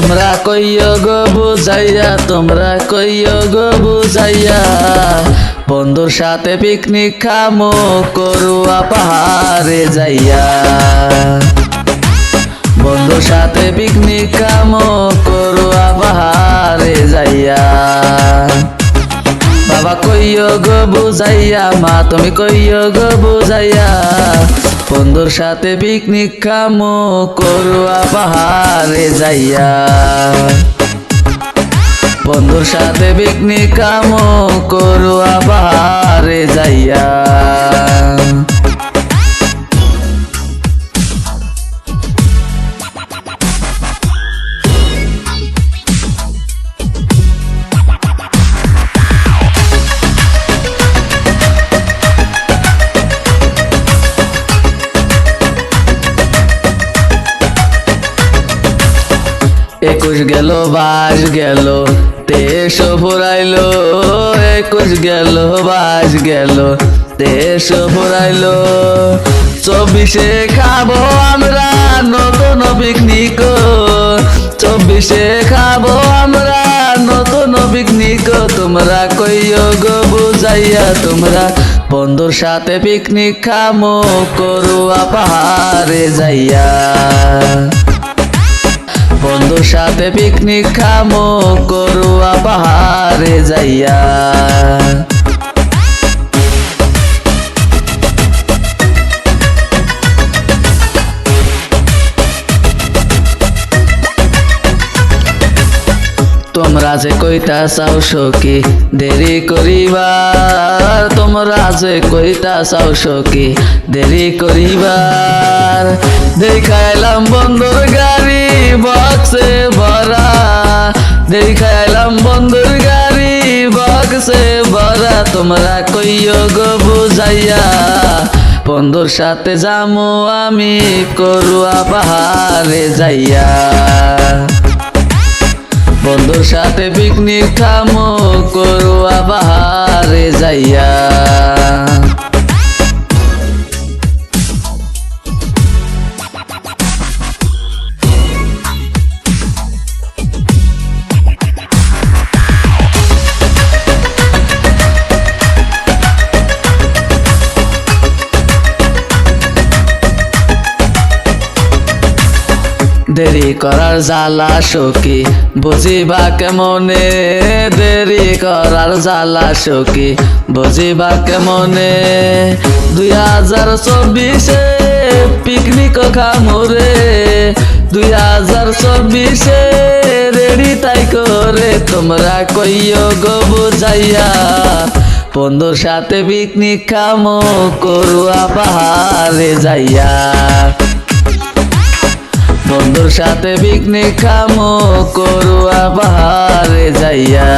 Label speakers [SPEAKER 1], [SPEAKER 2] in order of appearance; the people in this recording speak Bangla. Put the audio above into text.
[SPEAKER 1] তোমরা কইও গো বুঝাইয়া, তোমরা কইও গো বুঝাইয়া, বন্ধুর সাথে পিকনিক খামো করুয়া পাহাড়ে যাইয়া। বন্ধুর সাথে পিকনিক খামো করুয়া পাহাড়ে যাইয়া। বাবা কইও গো বুঝাইয়া, মা তুমি কইও গো বুঝাইয়া, বন্ধুর সাথে পিকনিক খামো করুয়া পাহাড়ে যাইয়া। বন্ধুর সাথে পিকনিক খামো করুয়া পাহাড়ে যাইয়া। একুশ গেল 22 গেল 23 ফুরাইলো, 21 গেল 22 গেল 23 ফুরাইলো। 24 খাবো আমরা নতুন পিকনিক, 24 খাবো আমরা নতুন পিকনিক। তোমরা কইও গো বুঝাইয়া, তোমরা বন্ধুর সাথে পিকনিক খামো করুয়া পাহাড়ে যাইয়া। বন্ধুর সাথে পিকনিক খামো করুয়া পাহাড়ে যাইয়া। তোমরা যে কইতা চাও সখী দেরি করিবার, তোমরা যে কইতা চাও সখী দেরি করিবার। দেখাইলাম বন্ধুর গাড়ি বক্সে ভরা, দেখাইলাম বন্ধুর গাড়ি বক্সে ভরা। তোমরা কইও গো বুঝাইয়া, বন্ধুর সাথে যামু আমি করুয়া পাহাড়ে যাইয়া। বন্ধুর সাথে পিকনিক খামো করুয়া পাহাড়ে যাইয়া। দেরি করার জ্বালা সখী বুঝিবা কেমনে, দেরি করার জ্বালা সখী বুঝিবা কেমনে। 2024 পিকনিক খামুরে, 2024 রেডি তাই করে। তোমরা কইও গো বুঝাইয়া, বন্ধুর সাথে পিকনিক খামো করুয়া পাহাড়ে যাইয়া। বন্ধুর সাথে পিকনিক খামো করুয়া পাহাড়ে যাইয়া।